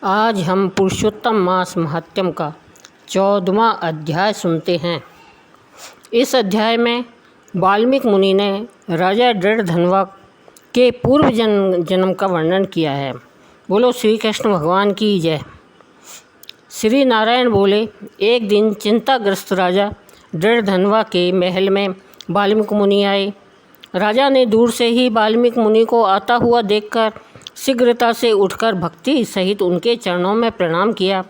आज हम पुरुषोत्तम मास महात्म्य का 14वां अध्याय सुनते हैं। इस अध्याय में वाल्मीकि मुनि ने राजा दृढ़धन्वा के पूर्व जन्म का वर्णन किया है। बोलो श्री कृष्ण भगवान की जय। श्री नारायण बोले, एक दिन चिंताग्रस्त राजा दृढ़धन्वा के महल में वाल्मीकि मुनि आए। राजा ने दूर से ही वाल्मीकि मुनि को आता हुआ देखकर शीघ्रता से उठकर भक्ति सहित उनके चरणों में प्रणाम किया।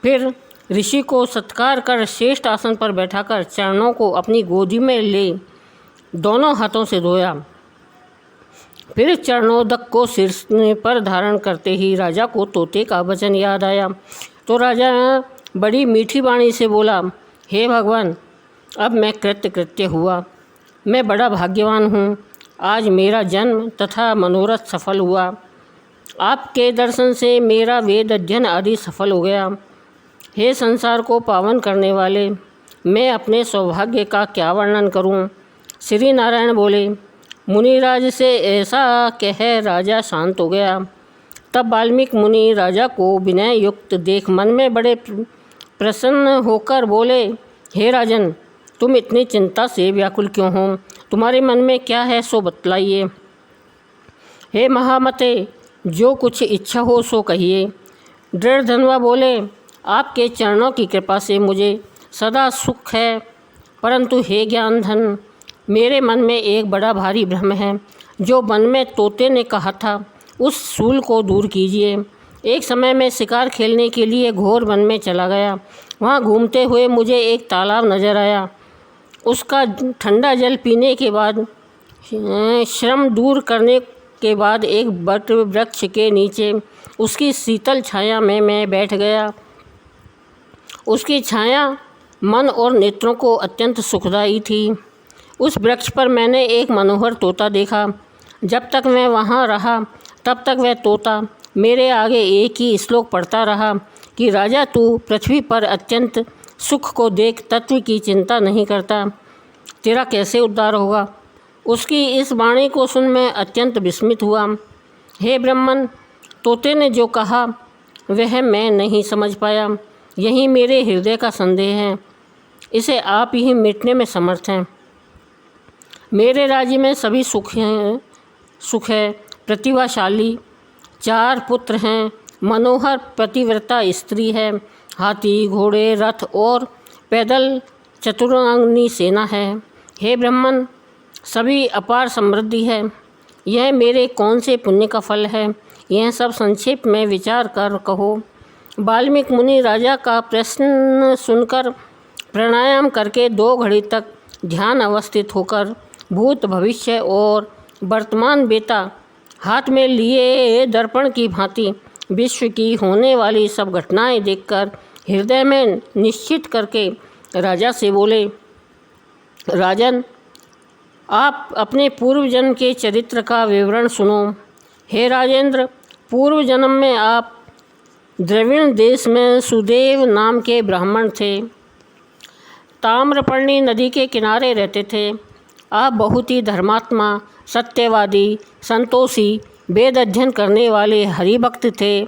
फिर ऋषि को सत्कार कर श्रेष्ठ आसन पर बैठाकर चरणों को अपनी गोदी में ले दोनों हाथों से धोया। फिर चरणोदक को सिर पर धारण करते ही राजा को तोते का वचन याद आया। तो राजा बड़ी मीठी वाणी से बोला, हे भगवान, अब मैं कृत्य हुआ। मैं बड़ा भाग्यवान हूँ। आज मेरा जन्म तथा मनोरथ सफल हुआ। आपके दर्शन से मेरा वेद अध्ययन आदि सफल हो गया। हे संसार को पावन करने वाले, मैं अपने सौभाग्य का क्या वर्णन करूं? श्री नारायण बोले, मुनिराज से ऐसा कह राजा शांत हो गया। तब वाल्मीकि मुनि राजा को विनय युक्त देख मन में बड़े प्रसन्न होकर बोले, हे राजन, तुम इतनी चिंता से व्याकुल क्यों हो? तुम्हारे मन में क्या है सो बतलाइए। हे महामते, जो कुछ इच्छा हो सो कहिए। दृढ़धन्वा बोले, आपके चरणों की कृपा से मुझे सदा सुख है, परंतु हे ज्ञानधन, मेरे मन में एक बड़ा भारी भ्रम है। जो वन में तोते ने कहा था, उस सूल को दूर कीजिए। एक समय मैं शिकार खेलने के लिए घोर वन में चला गया। वहाँ घूमते हुए मुझे एक तालाब नजर आया। उसका ठंडा जल पीने के बाद श्रम दूर करने के बाद एक वट वृक्ष के नीचे उसकी शीतल छाया में मैं बैठ गया। उसकी छाया मन और नेत्रों को अत्यंत सुखदायी थी। उस वृक्ष पर मैंने एक मनोहर तोता देखा। जब तक मैं वहाँ रहा तब तक वह तोता मेरे आगे एक ही श्लोक पढ़ता रहा कि राजा, तू पृथ्वी पर अत्यंत सुख को देख तत्व की चिंता नहीं करता, तेरा कैसे उद्धार होगा? उसकी इस वाणी को सुन मैं अत्यंत विस्मित हुआ। हे ब्राह्मण, तोते ने जो कहा वह मैं नहीं समझ पाया। यही मेरे हृदय का संदेह है। इसे आप ही मिटने में समर्थ हैं। मेरे राज्य में सभी सुख है। प्रतिभाशाली 4 पुत्र हैं। मनोहर पतिव्रता स्त्री है। हाथी, घोड़े, रथ और पैदल चतुरांगनी सेना है। हे ब्राह्मण, सभी अपार समृद्धि है। यह मेरे कौन से पुण्य का फल है? यह सब संक्षेप में विचार कर कहो। वाल्मीकि मुनि राजा का प्रश्न सुनकर प्राणायाम करके 2 घड़ी तक ध्यान अवस्थित होकर भूत, भविष्य और वर्तमान बेता हाथ में लिए दर्पण की भांति विश्व की होने वाली सब घटनाएं देखकर हृदय में निश्चित करके राजा से बोले, राजन, आप अपने पूर्व जन्म के चरित्र का विवरण सुनो। हे राजेंद्र, पूर्व जन्म में आप द्रविड़ देश में सुदेव नाम के ब्राह्मण थे। ताम्रपर्णी नदी के किनारे रहते थे। आप बहुत ही धर्मात्मा, सत्यवादी, संतोषी, वेद अध्ययन करने वाले हरिभक्त थे।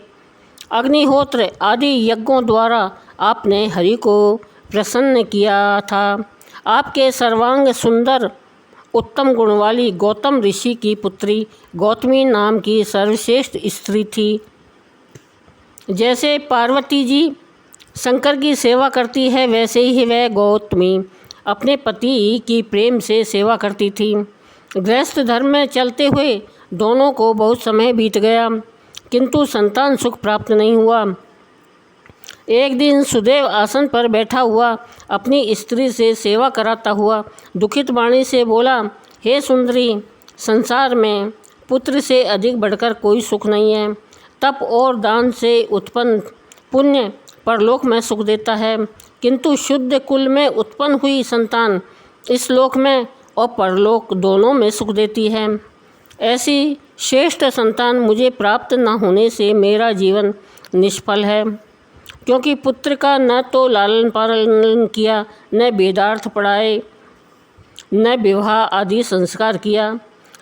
अग्निहोत्र आदि यज्ञों द्वारा आपने हरि को प्रसन्न किया था। आपके सर्वांग सुंदर उत्तम गुण वाली गौतम ऋषि की पुत्री गौतमी नाम की सर्वश्रेष्ठ स्त्री थी। जैसे पार्वती जी शंकर की सेवा करती है, वैसे ही वह गौतमी अपने पति की प्रेम से सेवा करती थी। गृहस्थ धर्म में चलते हुए दोनों को बहुत समय बीत गया, किंतु संतान सुख प्राप्त नहीं हुआ। एक दिन सुदेव आसन पर बैठा हुआ अपनी स्त्री से सेवा कराता हुआ दुखित वाणी से बोला, हे सुंदरी, संसार में पुत्र से अधिक बढ़कर कोई सुख नहीं है। तप और दान से उत्पन्न पुण्य परलोक में सुख देता है, किंतु शुद्ध कुल में उत्पन्न हुई संतान इस लोक में और परलोक दोनों में सुख देती है। ऐसी श्रेष्ठ संतान मुझे प्राप्त न होने से मेरा जीवन निष्फल है, क्योंकि पुत्र का न तो लालन पालन किया, न वेदार्थ पढ़ाए, न विवाह आदि संस्कार किया,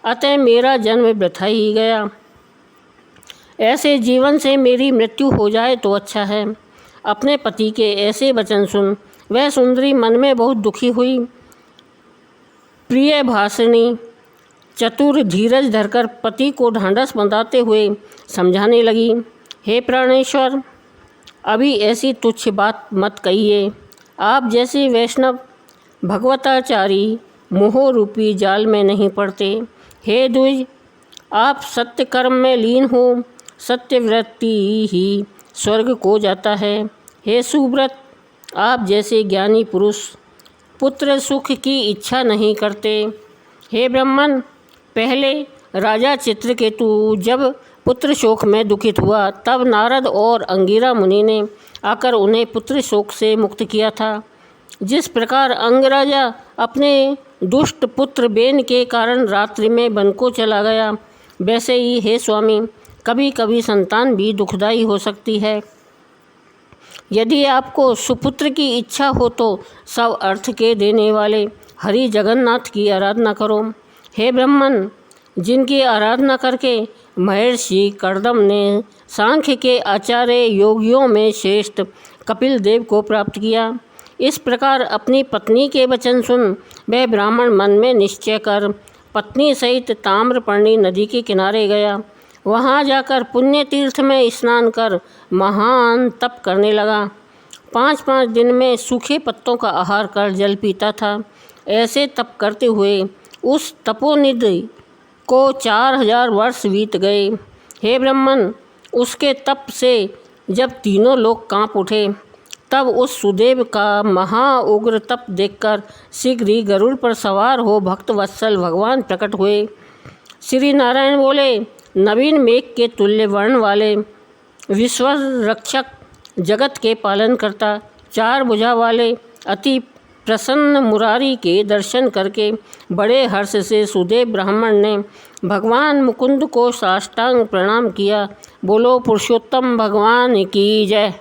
अतः मेरा जन्म वृथा ही गया। ऐसे जीवन से मेरी मृत्यु हो जाए तो अच्छा है। अपने पति के ऐसे वचन सुन वह सुंदरी मन में बहुत दुखी हुई। प्रिय भाषिणी चतुर धीरज धरकर पति को ढांढस बंधाते हुए समझाने लगी, हे प्राणेश्वर, अभी ऐसी तुच्छ बात मत कहिए। आप जैसे वैष्णव भगवताचारी मोह रूपी जाल में नहीं पड़ते। हे द्विज, आप सत्य कर्म में लीन हो, सत्यव्रति ही स्वर्ग को जाता है। हे सुव्रत, आप जैसे ज्ञानी पुरुष पुत्र सुख की इच्छा नहीं करते। हे ब्राह्मण, पहले राजा चित्रकेतु जब पुत्र शोक में दुखित हुआ तब नारद और अंगिरा मुनि ने आकर उन्हें पुत्र शोक से मुक्त किया था। जिस प्रकार अंगराजा अपने दुष्ट पुत्र बेन के कारण रात्रि में वन को चला गया, वैसे ही हे स्वामी, कभी कभी संतान भी दुखदायी हो सकती है। यदि आपको सुपुत्र की इच्छा हो तो सब अर्थ के देने वाले हरि जगन्नाथ की आराधना करो। हे ब्राह्मण, जिनकी आराधना करके महर्षि कर्दम ने सांख्य के आचार्य योगियों में श्रेष्ठ कपिल देव को प्राप्त किया, इस प्रकार अपनी पत्नी के वचन सुन वह ब्राह्मण मन में निश्चय कर पत्नी सहित ताम्रपर्णी नदी के किनारे गया। वहाँ जाकर पुण्य तीर्थ में स्नान कर महान तप करने लगा। 5-5 दिन में सूखे पत्तों का आहार कर जल पीता था। ऐसे तप करते हुए उस तपोनिधि को 4000 वर्ष बीत गए। हे ब्राह्मण, उसके तप से जब तीनों लोग कांप उठे तब उस सुदेव का महाउग्र तप देखकर शीघ्र ही गरुड़ पर सवार हो भक्त वत्सल भगवान प्रकट हुए। श्री नारायण बोले, नवीन मेघ के तुल्य वर्ण वाले विश्व रक्षक, जगत के पालन करता, 4 भुजा वाले अति प्रसन्न मुरारी के दर्शन करके बड़े हर्ष से सुदेव ब्राह्मण ने भगवान मुकुंद को साष्टांग प्रणाम किया। बोलो पुरुषोत्तम भगवान की जय।